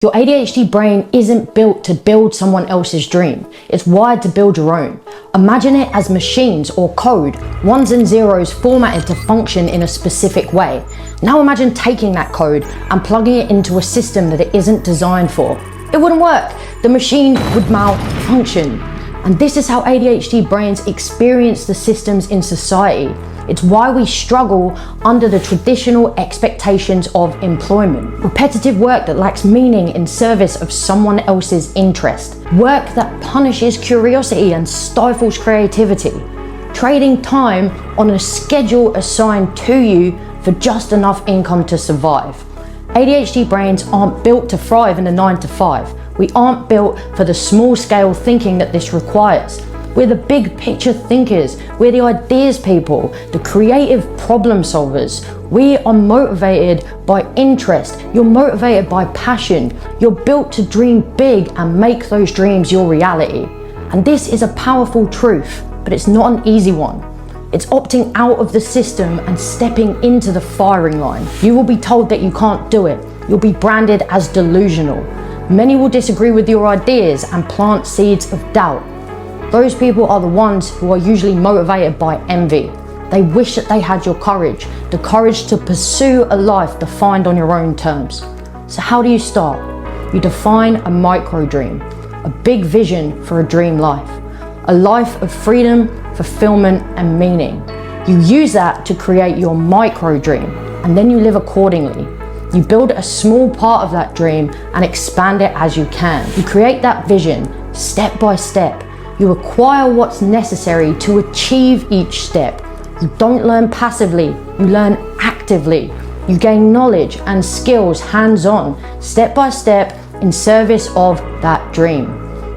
Your ADHD brain isn't built to build someone else's dream. It's wired to build your own. Imagine it as machines or code, ones and zeros formatted to function in a specific way. Now imagine taking that code and plugging it into a system that it isn't designed for. It wouldn't work. The machine would malfunction. And this is how ADHD brains experience the systems in society. It's why we struggle under the traditional expectations of employment. Repetitive work that lacks meaning in service of someone else's interest. Work that punishes curiosity and stifles creativity. Trading time on a schedule assigned to you for just enough income to survive. ADHD brains aren't built to thrive in a 9-to-5. We aren't built for the small scale thinking that this requires. We're the big picture thinkers. We're the ideas people, the creative problem solvers. We are motivated by interest. You're motivated by passion. You're built to dream big and make those dreams your reality. And this is a powerful truth, but it's not an easy one. It's opting out of the system and stepping into the firing line. You will be told that you can't do it. You'll be branded as delusional. Many will disagree with your ideas and plant seeds of doubt. Those people are the ones who are usually motivated by envy. They wish that they had your courage, the courage to pursue a life defined on your own terms. So how do you start? You define a micro dream, a big vision for a dream life, a life of freedom, fulfillment, and meaning. You use that to create your micro dream, and then you live accordingly. You build a small part of that dream and expand it as you can. You create that vision step by step. You acquire what's necessary to achieve each step. You don't learn passively, you learn actively. You gain knowledge and skills hands-on, step by step, in service of that dream.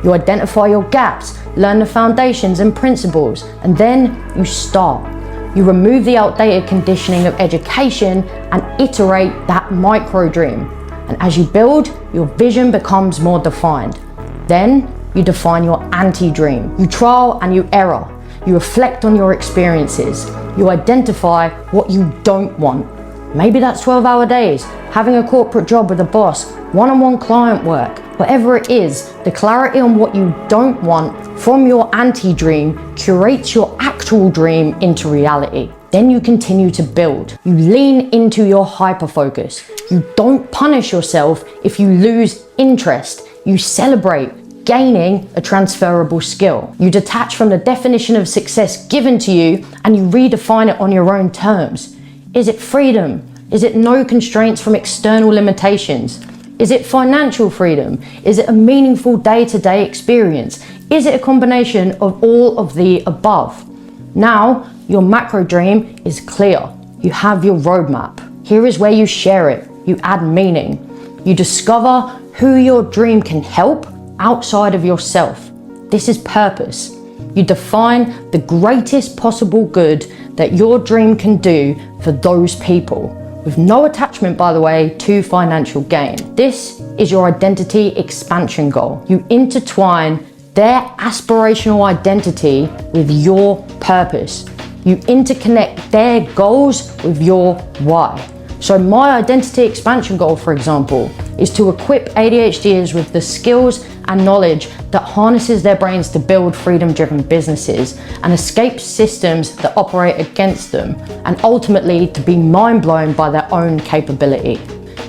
You identify your gaps, learn the foundations and principles, and then you start. You remove the outdated conditioning of education and iterate that micro dream. And as you build, your vision becomes more defined. Then you define your anti-dream. You trial and you error. You reflect on your experiences. You identify what you don't want. Maybe that's 12-hour days, having a corporate job with a boss, one-on-one client work. Whatever it is, the clarity on what you don't want from your anti-dream curates your actual dream into reality. Then you continue to build. You lean into your hyper-focus. You don't punish yourself if you lose interest. You celebrate gaining a transferable skill. You detach from the definition of success given to you and you redefine it on your own terms. Is it freedom? Is it no constraints from external limitations? Is it financial freedom? Is it a meaningful day-to-day experience? Is it a combination of all of the above? Now, your macro dream is clear. You have your roadmap. Here is where you share it. You add meaning. You discover who your dream can help outside of yourself. This is purpose. You define the greatest possible good that your dream can do for those people, with no attachment, by the way, to financial gain. This is your identity expansion goal. You intertwine their aspirational identity with your purpose. You interconnect their goals with your why. So my identity expansion goal, for example, is to equip ADHDers with the skills and knowledge that harnesses their brains to build freedom-driven businesses and escape systems that operate against them, and ultimately to be mind-blown by their own capability.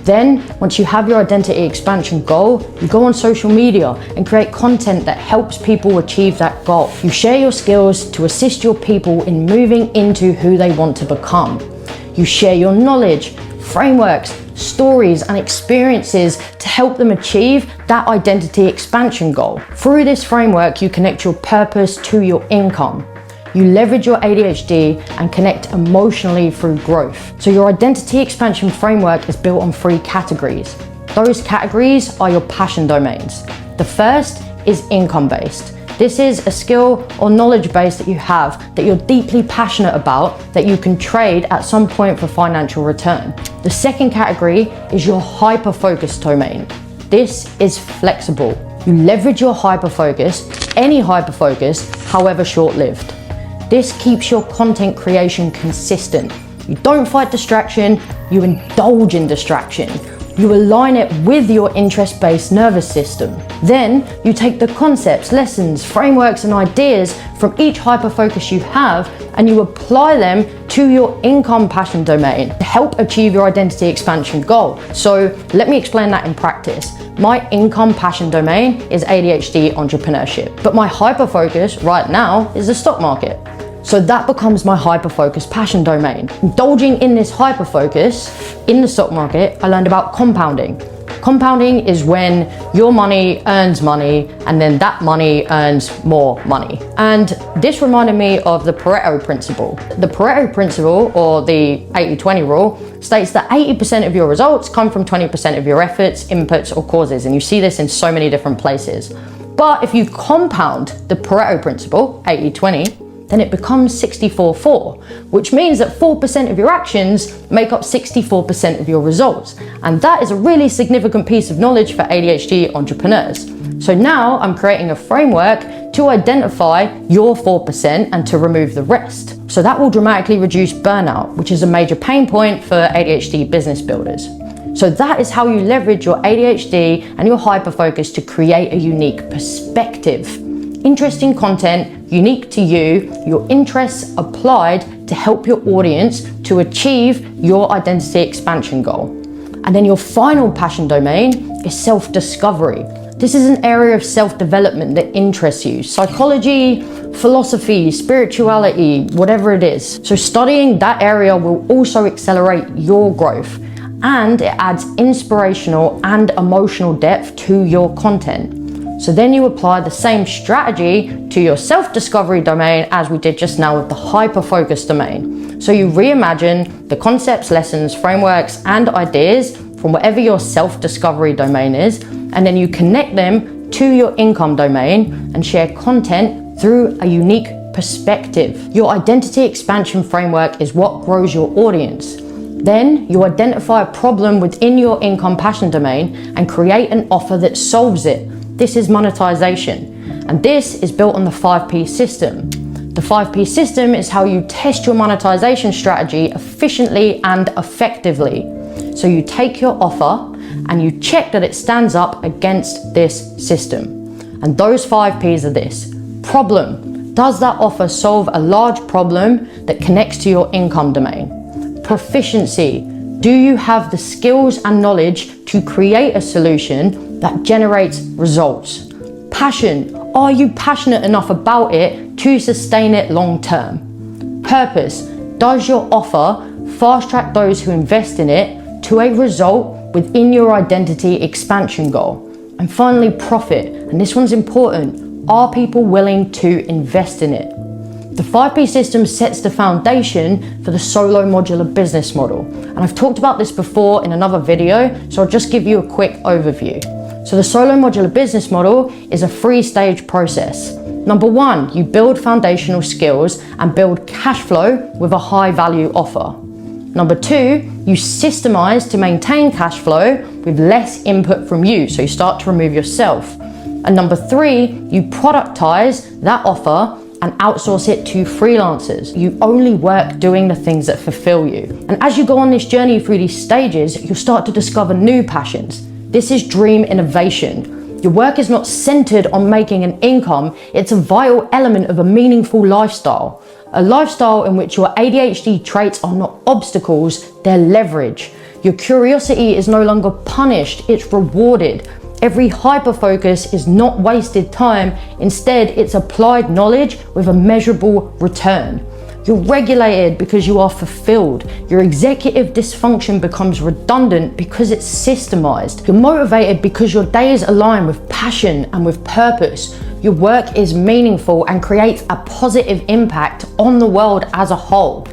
Then, once you have your identity expansion goal, you go on social media and create content that helps people achieve that goal. You share your skills to assist your people in moving into who they want to become. You share your knowledge, frameworks, stories, and experiences to help them achieve that identity expansion goal. Through this framework, you connect your purpose to your income. You leverage your ADHD and connect emotionally through growth. So your identity expansion framework is built on 3 categories. Those categories are your passion domains. The first is income-based. This is a skill or knowledge base that you have that you're deeply passionate about that you can trade at some point for financial return. The second category is your hyper-focused domain. This is flexible. You leverage your hyper-focus, any hyper-focus, however short-lived. This keeps your content creation consistent. You don't fight distraction, you indulge in distraction. You align it with your interest-based nervous system. Then you take the concepts, lessons, frameworks, and ideas from each hyperfocus you have, and you apply them to your income passion domain to help achieve your identity expansion goal. So let me explain that in practice. My income passion domain is ADHD entrepreneurship, but my hyperfocus right now is the stock market. So that becomes my hyper-focus passion domain. Indulging in this hyper-focus in the stock market, I learned about compounding. Compounding is when your money earns money and then that money earns more money. And this reminded me of the Pareto principle. The Pareto principle, or the 80-20 rule, states that 80% of your results come from 20% of your efforts, inputs, or causes. And you see this in so many different places. But if you compound the Pareto principle, 80-20, then it becomes 64-4, which means that 4% of your actions make up 64% of your results. And that is a really significant piece of knowledge for ADHD entrepreneurs. So now I'm creating a framework to identify your 4% and to remove the rest. So that will dramatically reduce burnout, which is a major pain point for ADHD business builders. So that is how you leverage your ADHD and your hyperfocus to create a unique perspective. Interesting content, unique to you, your interests applied to help your audience to achieve your identity expansion goal. And then your final passion domain is self-discovery. This is an area of self-development that interests you. Psychology, philosophy, spirituality, whatever it is. So studying that area will also accelerate your growth, and it adds inspirational and emotional depth to your content. So then you apply the same strategy to your self-discovery domain as we did just now with the hyper-focus domain. So you reimagine the concepts, lessons, frameworks, and ideas from whatever your self-discovery domain is, and then you connect them to your income domain and share content through a unique perspective. Your identity expansion framework is what grows your audience. Then you identify a problem within your income passion domain and create an offer that solves it. This is monetization, and this is built on the 5P system. The 5P system is how you test your monetization strategy efficiently and effectively. So you take your offer and you check that it stands up against this system. And those 5Ps are this: problem. Does that offer solve a large problem that connects to your income domain? Proficiency. Do you have the skills and knowledge to create a solution that generates results? Passion. Are you passionate enough about it to sustain it long term? Purpose. Does your offer fast track those who invest in it to a result within your identity expansion goal? And finally, profit. And this one's important. Are people willing to invest in it? The 5P system sets the foundation for the solo modular business model. And I've talked about this before in another video, so I'll just give you a quick overview. So the solo modular business model is a 3-stage process. Number 1, you build foundational skills and build cash flow with a high value offer. Number 2, you systemize to maintain cash flow with less input from you, so you start to remove yourself. And number 3, you productize that offer and outsource it to freelancers. You only work doing the things that fulfill you. And as you go on this journey through these stages, you'll start to discover new passions. This is dream innovation. Your work is not centered on making an income, it's a vital element of a meaningful lifestyle. A lifestyle in which your ADHD traits are not obstacles, they're leverage. Your curiosity is no longer punished, it's rewarded. Every hyperfocus is not wasted time, instead it's applied knowledge with a measurable return. You're regulated because you are fulfilled. Your executive dysfunction becomes redundant because it's systemized. You're motivated because your days align with passion and with purpose. Your work is meaningful and creates a positive impact on the world as a whole.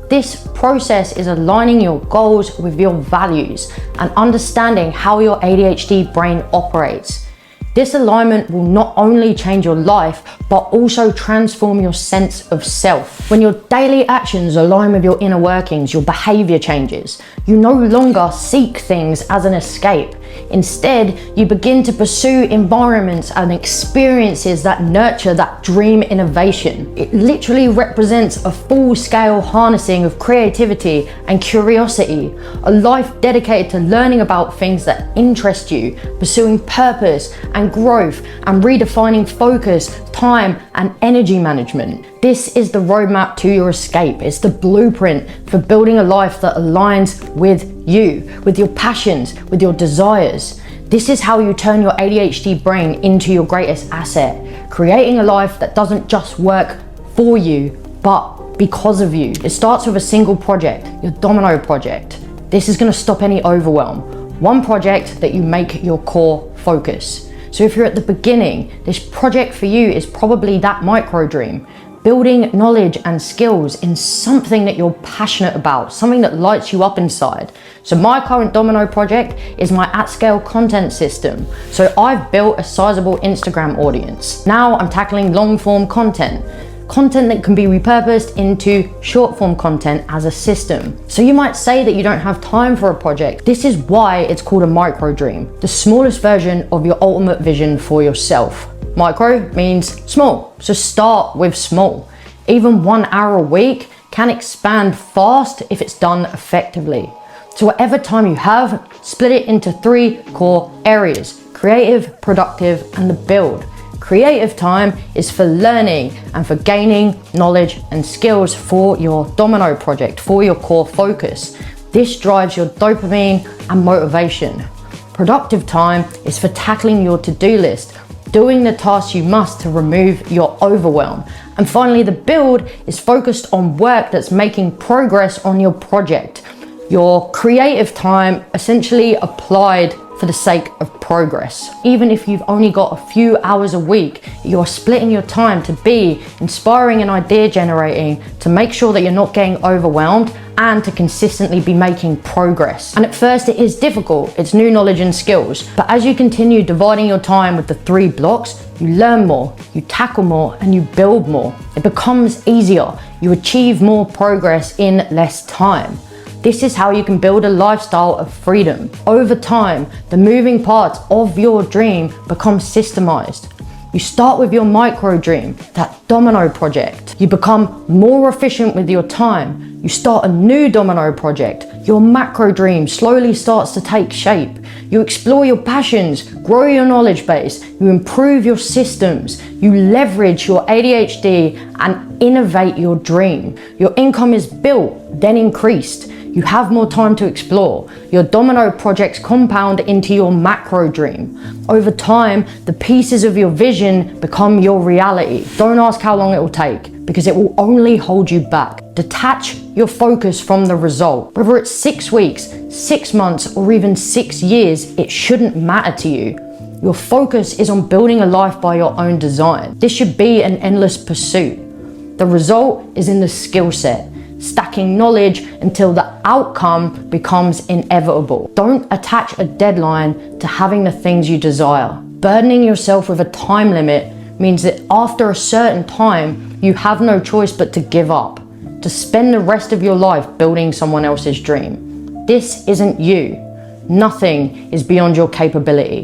This process is aligning your goals with your values and understanding how your ADHD brain operates. This alignment will not only change your life, but also transform your sense of self. When your daily actions align with your inner workings, your behavior changes. You no longer seek things as an escape. Instead, you begin to pursue environments and experiences that nurture that dream innovation. It literally represents a full-scale harnessing of creativity and curiosity, a life dedicated to learning about things that interest you, pursuing purpose and growth, and redefining focus, time, and energy management. This is the roadmap to your escape. It's the blueprint for building a life that aligns with you, with your passions, with your desires. This is how you turn your ADHD brain into your greatest asset, creating a life that doesn't just work for you, but because of you. It starts with a single project, your domino project. This is going to stop any overwhelm. One project that you make your core focus. So if you're at the beginning, this project for you is probably that micro dream. Building knowledge and skills in something that you're passionate about, something that lights you up inside. So my current domino project is my at-scale content system. So I've built a sizable Instagram audience. Now I'm tackling long-form content that can be repurposed into short-form content as a system. So you might say that you don't have time for a project. This is why it's called a micro dream, the smallest version of your ultimate vision for yourself. Micro means small, so start with small. Even 1 hour a week can expand fast if it's done effectively. So whatever time you have, split it into 3 core areas: creative, productive, and the build. Creative time is for learning and for gaining knowledge and skills for your domino project, for your core focus. This drives your dopamine and motivation. Productive time is for tackling your to-do list, doing the tasks you must to remove your overwhelm. And finally, the build is focused on work that's making progress on your project. Your creative time essentially applied for the sake of progress. Even if you've only got a few hours a week, you're splitting your time to be inspiring and idea generating, to make sure that you're not getting overwhelmed, and to consistently be making progress. And at first it is difficult, it's new knowledge and skills, but as you continue dividing your time with the 3 blocks, you learn more, you tackle more, and you build more. It becomes easier, you achieve more progress in less time. This is how you can build a lifestyle of freedom. Over time, the moving parts of your dream become systemized. You start with your micro dream, that domino project. You become more efficient with your time. You start a new domino project. Your macro dream slowly starts to take shape. You explore your passions, grow your knowledge base, you improve your systems, you leverage your ADHD and innovate your dream. Your income is built, then increased. You have more time to explore. Your domino projects compound into your macro dream. Over time, the pieces of your vision become your reality. Don't ask how long it will take, because it will only hold you back. Detach your focus from the result. Whether it's 6 weeks, 6 months, or even 6 years, it shouldn't matter to you. Your focus is on building a life by your own design. This should be an endless pursuit. The result is in the skill set, stacking knowledge until the outcome becomes inevitable. Don't attach a deadline to having the things you desire. Burdening yourself with a time limit means that after a certain time, you have no choice but to give up, to spend the rest of your life building someone else's dream. This isn't you. Nothing is beyond your capability.